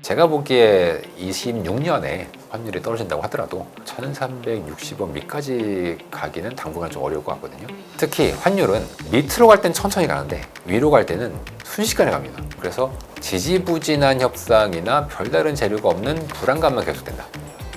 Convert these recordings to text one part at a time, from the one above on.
제가 보기에 26년에 환율이 떨어진다고 하더라도 1360원 밑까지 가기는 당분간 좀 어려울 것 같거든요. 특히 환율은 밑으로 갈 땐 천천히 가는데 위로 갈 때는 순식간에 갑니다. 그래서 지지부진한 협상이나 별다른 재료가 없는 불안감만 계속된다.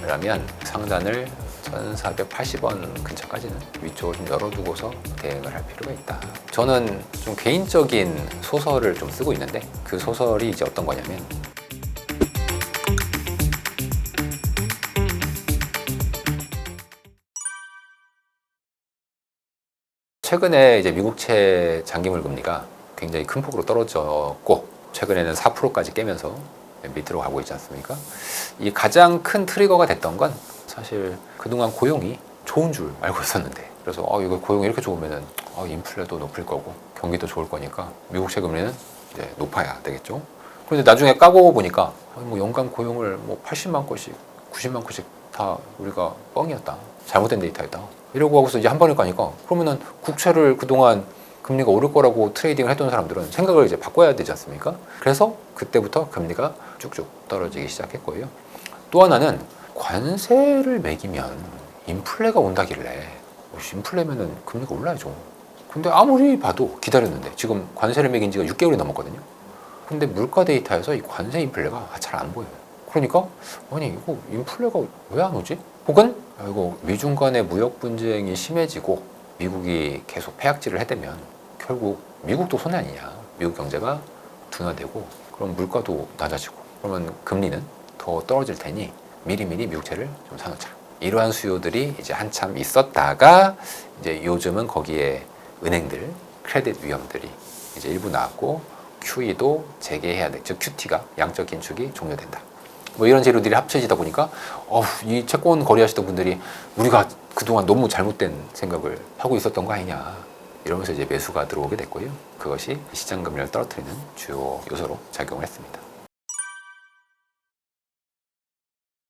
그러면 상단을 1480원 근처까지는 위쪽을 좀 열어두고서 대응을 할 필요가 있다. 저는 좀 개인적인 소설을 좀 쓰고 있는데 그 소설이 이제 어떤 거냐면 최근에 이제 미국채 장기물 금리가 굉장히 큰 폭으로 떨어졌고 최근에는 4%까지 깨면서 밑으로 가고 있지 않습니까? 이 가장 큰 트리거가 됐던 건 사실 그동안 고용이 좋은 줄 알고 있었는데 그래서 이거 고용이 이렇게 좋으면은 인플레도 높을 거고 경기도 좋을 거니까 미국채 금리는 이제 높아야 되겠죠. 그런데 나중에 까고 보니까 뭐 연간 고용을 뭐 80만 건씩 90만 건씩 다 우리가 뻥이었다. 잘못된 데이터였다. 이러고 하고서 이제 한 번에 가니까 그러면은 국채를 그동안 금리가 오를 거라고 트레이딩을 했던 사람들은 생각을 이제 바꿔야 되지 않습니까? 그래서 그때부터 금리가 쭉쭉 떨어지기 시작했고요. 또 하나는 관세를 매기면 인플레가 온다길래 인플레면은 금리가 올라야죠. 근데 아무리 봐도 기다렸는데 지금 관세를 매긴 지가 6개월이 넘었거든요. 근데 물가 데이터에서 이 관세 인플레가 잘 안 보여요. 그러니까 아니 이거 인플레가 왜 안 오지? 혹은 이거 미중 간의 무역 분쟁이 심해지고 미국이 계속 폐악질을 해대면 결국 미국도 손해 아니냐. 미국 경제가 둔화되고 그럼 물가도 낮아지고 그러면 금리는 더 떨어질 테니 미리미리 미국채를 좀 사놓자. 이러한 수요들이 이제 한참 있었다가 이제 요즘은 거기에 은행들, 크레딧 위험들이 이제 일부 나왔고 QE도 재개해야 돼. 즉 QT가 양적 긴축이 종료된다. 뭐 이런 재료들이 합쳐지다 보니까 이 채권 거래하시던 분들이 우리가 그동안 너무 잘못된 생각을 하고 있었던 거 아니냐 이러면서 이제 매수가 들어오게 됐고요. 그것이 시장 금리를 떨어뜨리는 주요 요소로 작용을 했습니다.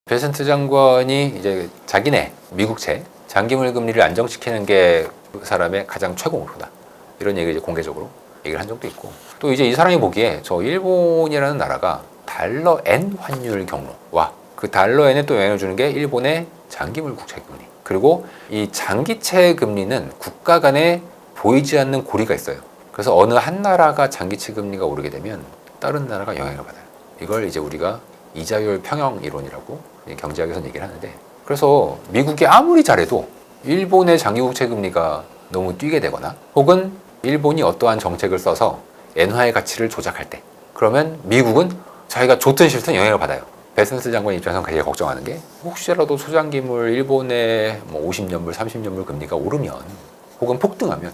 베센트 장관이 이제 자기네 미국채 장기물 금리를 안정시키는 게 그 사람의 가장 최고 목표다. 이런 얘기를 이제 공개적으로 얘기를 한 적도 있고 또 이제 이 사람이 보기에 저 일본이라는 나라가 달러 엔 환율 경로와 그 달러 엔에 또 영향을 주는 게 일본의 장기물 국채 금리 그리고 이 장기채 금리는 국가 간에 보이지 않는 고리가 있어요. 그래서 어느 한 나라가 장기채 금리가 오르게 되면 다른 나라가 영향을 받아요. 이걸 이제 우리가 이자율 평형 이론이라고 경제학에서는 얘기를 하는데 그래서 미국이 아무리 잘해도 일본의 장기국채 금리가 너무 뛰게 되거나 혹은 일본이 어떠한 정책을 써서 엔화의 가치를 조작할 때 그러면 미국은 자기가 좋든 싫든 영향을 받아요. 베센트 장관 입장에서는 되게 걱정하는 게 혹시라도 소장기물 일본의 뭐 50년물, 30년물 금리가 오르면 혹은 폭등하면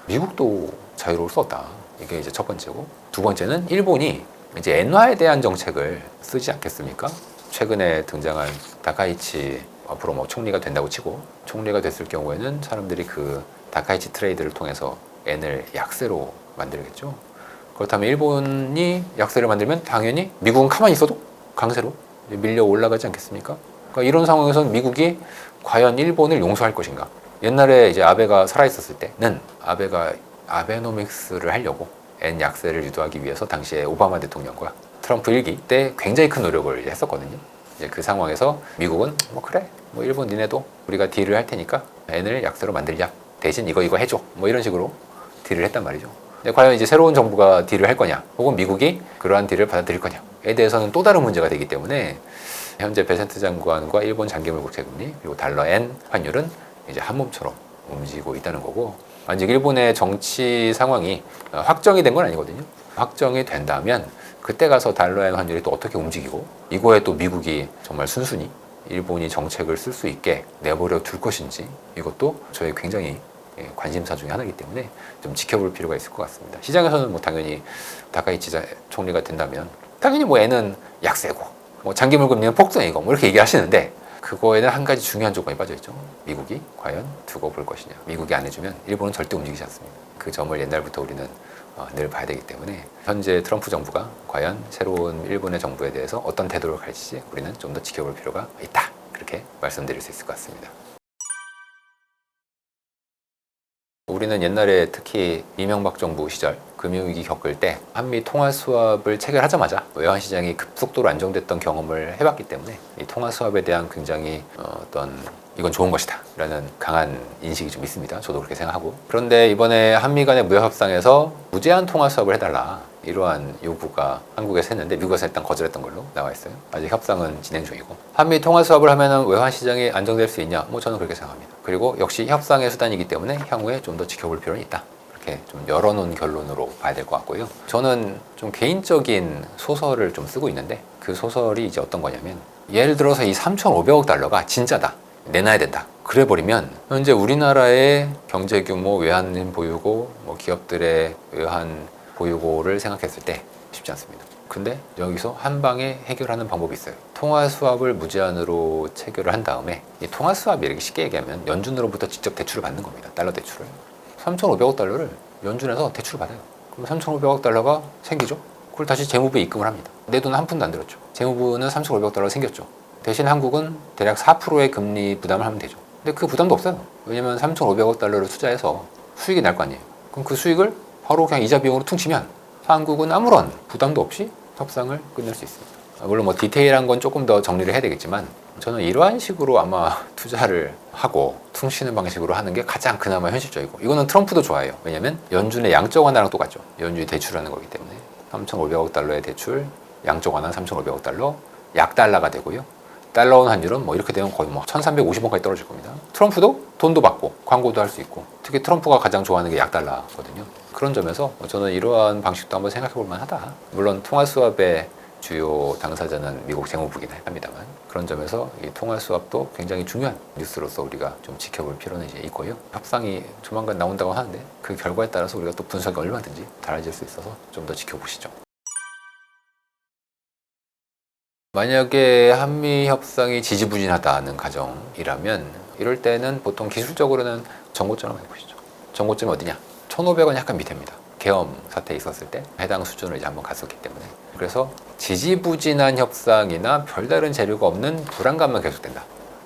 미국도 자유로울 수 없다. 이게 이제 첫 번째고 두 번째는 일본이 이제 엔화에 대한 정책을 쓰지 않겠습니까? 최근에 등장한 다카이치 앞으로 뭐 총리가 된다고 치고 총리가 됐을 경우에는 사람들이 그 다카이치 트레이드를 통해서 엔을 약세로 만들겠죠. 그렇다면 일본이 약세를 만들면 당연히 미국은 가만히 있어도 강세로 밀려 올라가지 않겠습니까? 그러니까 이런 상황에서는 미국이 과연 일본을 용서할 것인가? 옛날에 이제 아베가 살아있었을 때는 아베가 아베노믹스를 하려고 엔 약세를 유도하기 위해서 당시에 오바마 대통령과 트럼프 1기 때 굉장히 큰 노력을 했었거든요. 이제 그 상황에서 미국은 뭐 그래, 뭐 일본 니네도 우리가 딜을 할 테니까 엔을 약세로 만들자. 대신 이거 해줘. 뭐 이런 식으로 딜을 했단 말이죠. 근데 과연 이제 새로운 정부가 딜을 할 거냐, 혹은 미국이 그러한 딜을 받아들일 거냐에 대해서는 또 다른 문제가 되기 때문에 현재 베센트 장관과 일본 장기물 국채 금리 그리고 달러 엔 환율은 이제 한 몸처럼 움직이고 있다는 거고 아직 일본의 정치 상황이 확정이 된 건 아니거든요. 확정이 된다면 그때 가서 달러 엔 환율이 또 어떻게 움직이고 이거에 또 미국이 정말 순순히 일본이 정책을 쓸 수 있게 내버려 둘 것인지 이것도 저의 굉장히 관심사 중에 하나이기 때문에 좀 지켜볼 필요가 있을 것 같습니다. 시장에서는 뭐 당연히 다카이치 총리가 된다면 당연히 뭐 애는 약세고 뭐 장기물 금리는 폭등이고 뭐 이렇게 얘기하시는데 그거에는 한 가지 중요한 조건이 빠져있죠. 미국이 과연 두고 볼 것이냐. 미국이 안 해주면 일본은 절대 움직이지 않습니다. 그 점을 옛날부터 우리는 늘 봐야 되기 때문에 현재 트럼프 정부가 과연 새로운 일본의 정부에 대해서 어떤 태도를 가질지 우리는 좀 더 지켜볼 필요가 있다. 그렇게 말씀드릴 수 있을 것 같습니다. 우리는 옛날에 특히 이명박 정부 시절 금융위기 겪을 때 한미 통화 수합을 체결하자마자 외환 시장이 급속도로 안정됐던 경험을 해봤기 때문에 이 통화 수합에 대한 굉장히 어떤 이건 좋은 것이다 라는 강한 인식이 좀 있습니다. 저도 그렇게 생각하고. 그런데 이번에 한미 간의 무역 협상에서 무제한 통화 수합을 해달라 이러한 요구가 한국에서 했는데 미국에서 일단 거절했던 걸로 나와 있어요. 아직 협상은 진행 중이고. 한미 통화 수합을 하면은 외환 시장이 안정될 수 있냐? 뭐 저는 그렇게 생각합니다. 그리고 역시 협상의 수단이기 때문에 향후에 좀 더 지켜볼 필요는 있다. 이렇게 좀 열어놓은 결론으로 봐야 될 것 같고요. 저는 좀 개인적인 소설을 좀 쓰고 있는데 그 소설이 이제 어떤 거냐면 예를 들어서 이 3,500억 달러가 진짜다. 내놔야 된다. 그래버리면 현재 우리나라의 경제 규모, 외환 보유고, 뭐 기업들의 외환 보유고를 생각했을 때 쉽지 않습니다. 근데 여기서 한 방에 해결하는 방법이 있어요. 통화 수합을 무제한으로 체결을 한 다음에 이 통화 수합이 이렇게 쉽게 얘기하면 연준으로부터 직접 대출을 받는 겁니다. 달러 대출을. 3,500억 달러를 연준에서 대출을 받아요. 그럼 3,500억 달러가 생기죠? 그걸 다시 재무부에 입금을 합니다. 내 돈 한 푼도 안 들었죠. 재무부는 3,500억 달러가 생겼죠. 대신 한국은 대략 4%의 금리 부담을 하면 되죠. 근데 그 부담도 없어요. 왜냐면 3,500억 달러를 투자해서 수익이 날 거 아니에요. 그럼 그 수익을 바로 그냥 이자 비용으로 퉁치면 한국은 아무런 부담도 없이 협상을 끝낼 수 있습니다. 물론 뭐 디테일한 건 조금 더 정리를 해야 되겠지만 저는 이러한 식으로 아마 투자를 하고 퉁치는 방식으로 하는 게 가장 그나마 현실적이고, 이거는 트럼프도 좋아해요. 왜냐면 연준의 양적 완화랑 똑같죠. 연준이 대출하는 거기 때문에 3,500억 달러의 대출, 양적 완화 3,500억 달러, 약 달러가 되고요. 달러 원 환율은 뭐 이렇게 되면 거의 뭐 1,350원까지 떨어질 겁니다. 트럼프도 돈도 받고 광고도 할 수 있고, 특히 트럼프가 가장 좋아하는 게 약달러거든요. 그런 점에서 저는 이러한 방식도 한번 생각해 볼 만하다. 물론 통화 수합의 주요 당사자는 미국 재무부긴 합니다만, 그런 점에서 이 통화 수합도 굉장히 중요한 뉴스로서 우리가 좀 지켜볼 필요는 이제 있고요. 협상이 조만간 나온다고 하는데 그 결과에 따라서 우리가 또 분석이 얼마든지 달라질 수 있어서 좀 더 지켜보시죠. 만약에 한미 협상이 지지부진하다는 가정이라면 이럴 때는 보통 기술적으로는 전고점을 많이 보시죠. 전고점이 어디냐? 1,500원 약간 밑입니다. 계엄 사태 있었을 때 해당 수준을 이제 한번 갔었기 때문에. 그래서 지지부진한 협상이나 별다른 재료가 없는 불안감만 계속된다.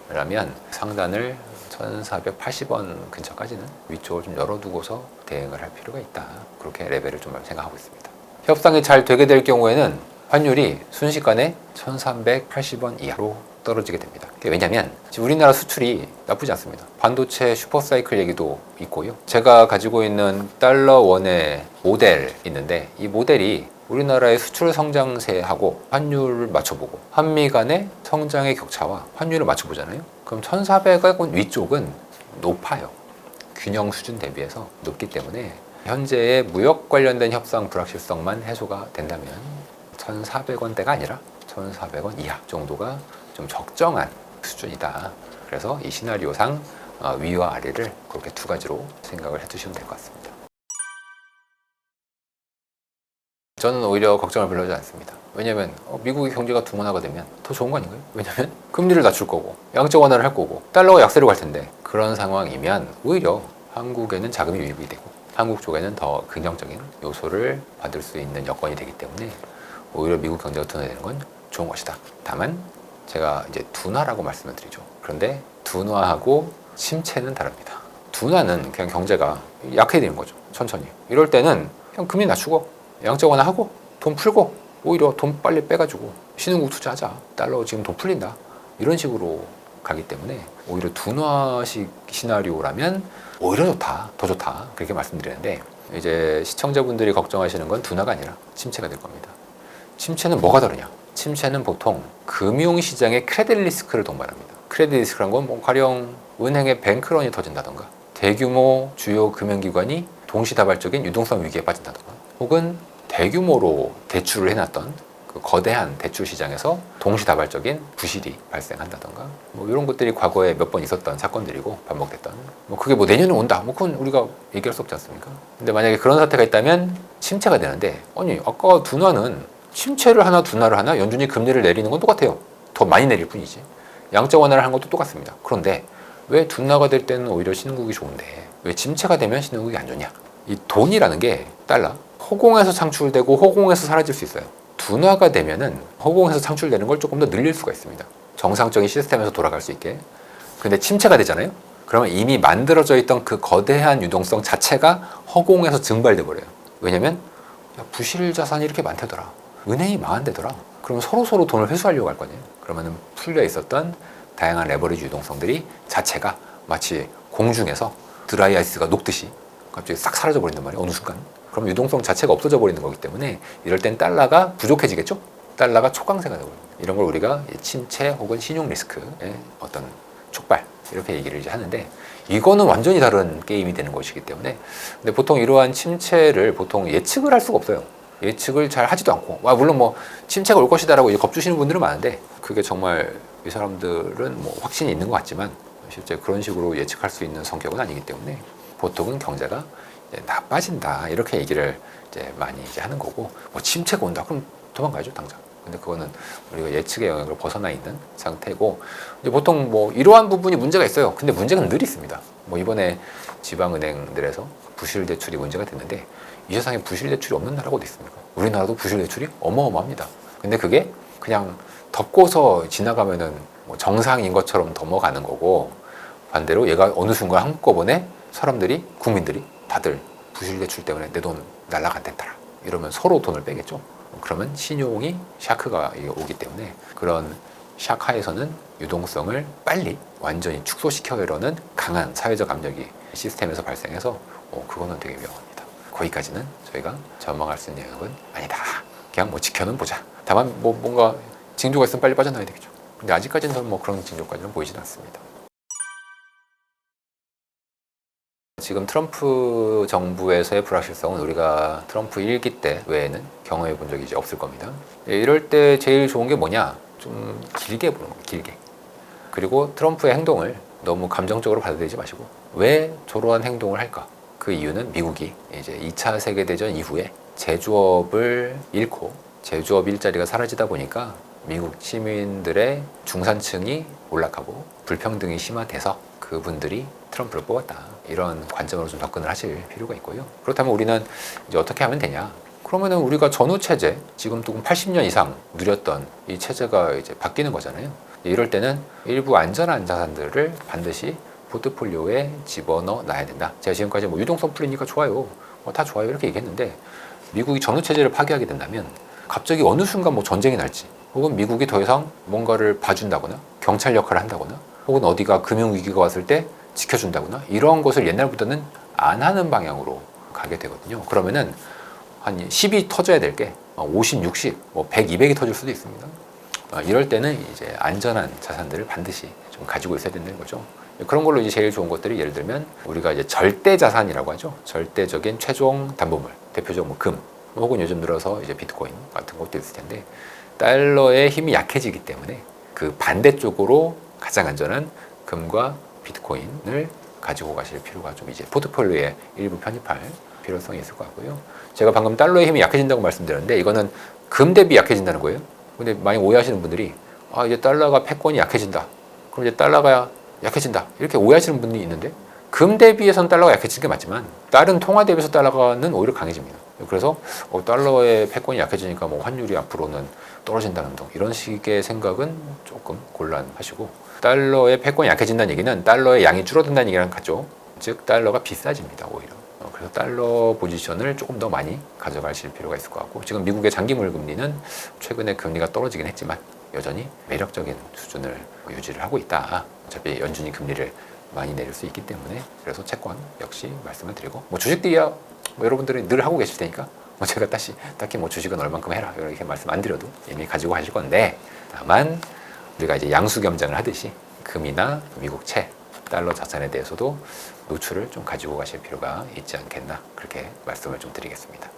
그러면 상단을 1,480원 근처까지는 위쪽을 좀 열어두고서 대응을 할 필요가 있다. 그렇게 레벨을 좀 생각하고 있습니다. 협상이 잘 되게 될 경우에는 환율이 순식간에 1,380원 이하로 떨어지게 됩니다. 왜냐하면 지금 우리나라 수출이 나쁘지 않습니다. 반도체 슈퍼사이클 얘기도 있고요. 제가 가지고 있는 달러 원의 모델 있는데 이 모델이 우리나라의 수출 성장세하고 환율을 맞춰보고 한미 간의 성장의 격차와 환율을 맞춰보잖아요. 그럼 1,400원 위쪽은 높아요. 균형 수준 대비해서 높기 때문에 현재의 무역 관련된 협상 불확실성만 해소가 된다면 1,400원대가 아니라 1,400원 이하 정도가 좀 적정한 수준이다. 그래서 이 시나리오상 위와 아래를 그렇게 두 가지로 생각을 해두시면 될 것 같습니다. 저는 오히려 걱정을 별로 하지 않습니다. 왜냐하면 미국의 경제가 둔화가 되면 더 좋은 거 아닌가요? 왜냐하면 금리를 낮출 거고 양적 완화를 할 거고 달러가 약세로 갈 텐데, 그런 상황이면 오히려 한국에는 자금이 유입이 되고 한국 쪽에는 더 긍정적인 요소를 받을 수 있는 여건이 되기 때문에 오히려 미국 경제가 둔화되는 건 좋은 것이다. 다만 제가 이제 둔화라고 말씀을 드리죠. 그런데 둔화하고 침체는 다릅니다. 둔화는 그냥 경제가 약해지는 거죠. 천천히. 이럴 때는 그냥 금리 낮추고 양적 완화하고 돈 풀고 오히려 돈 빨리 빼가지고 신흥국 투자하자. 달러 지금 돈 풀린다. 이런 식으로 가기 때문에 오히려 둔화식 시나리오라면 오히려 좋다. 더 좋다. 그렇게 말씀드리는데, 이제 시청자분들이 걱정하시는 건 둔화가 아니라 침체가 될 겁니다. 침체는 뭐가 다르냐? 침체는 보통 금융시장의 크레딧 리스크를 동반합니다. 크레딧 리스크란 건 뭐 가령 은행의 뱅크런이 터진다던가 대규모 주요 금융기관이 동시다발적인 유동성 위기에 빠진다던가, 혹은 대규모로 대출을 해놨던 그 거대한 대출 시장에서 동시다발적인 부실이 발생한다던가, 뭐 이런 것들이 과거에 몇 번 있었던 사건들이고 반복됐던, 뭐 그게 뭐 내년에 온다, 뭐 그건 우리가 얘기할 수 없지 않습니까? 근데 만약에 그런 사태가 있다면 침체가 되는데, 아니 아까 둔화는 침체를 하나 둔화를 하나 연준이 금리를 내리는 건 똑같아요. 더 많이 내릴 뿐이지. 양적 완화를 하는 것도 똑같습니다. 그런데 왜 둔화가 될 때는 오히려 신흥국이 좋은데 왜 침체가 되면 신흥국이 안 좋냐? 이 돈이라는 게 달러, 허공에서 창출되고 허공에서 사라질 수 있어요. 둔화가 되면은 허공에서 창출되는 걸 조금 더 늘릴 수가 있습니다. 정상적인 시스템에서 돌아갈 수 있게. 근데 침체가 되잖아요. 그러면 이미 만들어져 있던 그 거대한 유동성 자체가 허공에서 증발돼 버려요. 왜냐면 부실 자산이 이렇게 많다더라. 은행이 망한대더라. 그럼 서로 돈을 회수하려고 할 거 아니에요. 그러면은 풀려 있었던 다양한 레버리지 유동성들이 자체가 마치 공중에서 드라이 아이스가 녹듯이 갑자기 싹 사라져 버린단 말이에요. 어느 순간. 그럼 유동성 자체가 없어져 버리는 거기 때문에 이럴 땐 달러가 부족해지겠죠. 달러가 초강세가 되고 이런 걸 우리가 침체 혹은 신용 리스크의 어떤 촉발 이렇게 얘기를 이제 하는데 이거는 완전히 다른 게임이 되는 것이기 때문에 근데 보통 이러한 침체를 보통 예측을 할 수가 없어요. 예측을 잘 하지도 않고 물론 뭐 침체가 올 것이다라고 이제 겁주시는 분들은 많은데 그게 정말 이 사람들은 뭐 확신이 있는 것 같지만 실제 그런 식으로 예측할 수 있는 성격은 아니기 때문에 보통은 경제가 이제 나빠진다 이렇게 얘기를 이제 많이 이제 하는 거고 뭐 침체가 온다 그럼 도망가야죠 당장. 근데 그거는 우리가 예측의 영역을 벗어나 있는 상태고 이제 보통 뭐 이러한 부분이 문제가 있어요. 근데 문제는 늘 있습니다. 뭐 이번에 지방은행들에서 부실 대출이 문제가 됐는데 이 세상에 부실 대출이 없는 나라가 어디 있습니까? 우리나라도 부실 대출이 어마어마합니다. 근데 그게 그냥 덮고서 지나가면은 뭐 정상인 것처럼 넘어가는 거고 반대로 얘가 어느 순간 한꺼번에 사람들이 국민들이 다들 부실 대출 때문에 내 돈 날라간댔더라 이러면 서로 돈을 빼겠죠. 그러면 신용이 샤크가 오기 때문에 그런 샤크하에서는 유동성을 빨리 완전히 축소시켜려는 강한 사회적 압력이 시스템에서 발생해서 그거는 되게 위험합니다. 거기까지는 저희가 전망할 수 있는 영역은 아니다. 그냥 뭐 지켜는 보자. 다만 뭐 뭔가 징조가 있으면 빨리 빠져나와야 되겠죠. 근데 아직까지는 뭐 그런 징조까지는 보이지는 않습니다. 지금 트럼프 정부에서의 불확실성은 우리가 트럼프 1기 때 외에는 경험해 본 적이 이제 없을 겁니다. 이럴 때 제일 좋은 게 뭐냐? 좀 길게 보는 거예요. 길게. 그리고 트럼프의 행동을 너무 감정적으로 받아들이지 마시고 왜 저러한 행동을 할까? 그 이유는 미국이 이제 2차 세계대전 이후에 제조업을 잃고 제조업 일자리가 사라지다 보니까 미국 시민들의 중산층이 올라가고 불평등이 심화돼서 그분들이 트럼프를 뽑았다. 이런 관점으로 좀 접근을 하실 필요가 있고요. 그렇다면 우리는 이제 어떻게 하면 되냐? 그러면은 우리가 전후 체제, 지금 또 80년 이상 누렸던 이 체제가 이제 바뀌는 거잖아요. 이럴 때는 일부 안전한 자산들을 반드시 포트폴리오에 집어넣어 놔야 된다. 제가 지금까지 뭐 유동성 풀리니까 좋아요. 다 좋아요. 이렇게 얘기했는데 미국이 전후 체제를 파괴하게 된다면 갑자기 어느 순간 뭐 전쟁이 날지 혹은 미국이 더 이상 뭔가를 봐준다거나 경찰 역할을 한다거나 혹은 어디가 금융위기가 왔을 때 지켜준다거나 이런 것을 옛날부터는 안 하는 방향으로 가게 되거든요. 그러면은 한 10이 터져야 될 게 50, 60, 뭐 100, 200이 터질 수도 있습니다. 이럴 때는 이제 안전한 자산들을 반드시 좀 가지고 있어야 된다는 거죠. 그런 걸로 이제 제일 좋은 것들이 예를 들면 우리가 이제 절대 자산이라고 하죠. 절대적인 최종 담보물, 대표적으로 뭐 금, 혹은 요즘 들어서 이제 비트코인 같은 것도 있을 텐데 달러의 힘이 약해지기 때문에 그 반대쪽으로 가장 안전한 금과 비트코인을 가지고 가실 필요가 좀 이제 포트폴리오에 일부 편입할 필요성이 있을 것 같고요. 제가 방금 달러의 힘이 약해진다고 말씀드렸는데 이거는 금 대비 약해진다는 거예요. 근데 많이 오해하시는 분들이 이제 달러가 패권이 약해진다. 그럼 이제 달러가 약해진다. 이렇게 오해하시는 분들이 있는데 금 대비해서는 달러가 약해지는 게 맞지만 다른 통화 대비해서 달러는 오히려 강해집니다. 그래서 달러의 패권이 약해지니까 뭐 환율이 앞으로는 떨어진다는 등 이런 식의 생각은 조금 곤란하시고 달러의 패권이 약해진다는 얘기는 달러의 양이 줄어든다는 얘기랑 같죠. 즉 달러가 비싸집니다. 오히려. 그래서 달러 포지션을 조금 더 많이 가져가실 필요가 있을 것 같고 지금 미국의 장기물 금리는 최근에 금리가 떨어지긴 했지만 여전히 매력적인 수준을 유지를 하고 있다. 어차피 연준이 금리를 많이 내릴 수 있기 때문에 그래서 채권 역시 말씀을 드리고 뭐 주식들이야 뭐 여러분들이 늘 하고 계실 테니까 뭐 제가 딱히 뭐 주식은 얼만큼 해라 이렇게 말씀 안 드려도 이미 가지고 하실 건데 다만 우리가 이제 양수겸장을 하듯이 금이나 미국 채, 달러 자산에 대해서도 노출을 좀 가지고 가실 필요가 있지 않겠나 그렇게 말씀을 좀 드리겠습니다.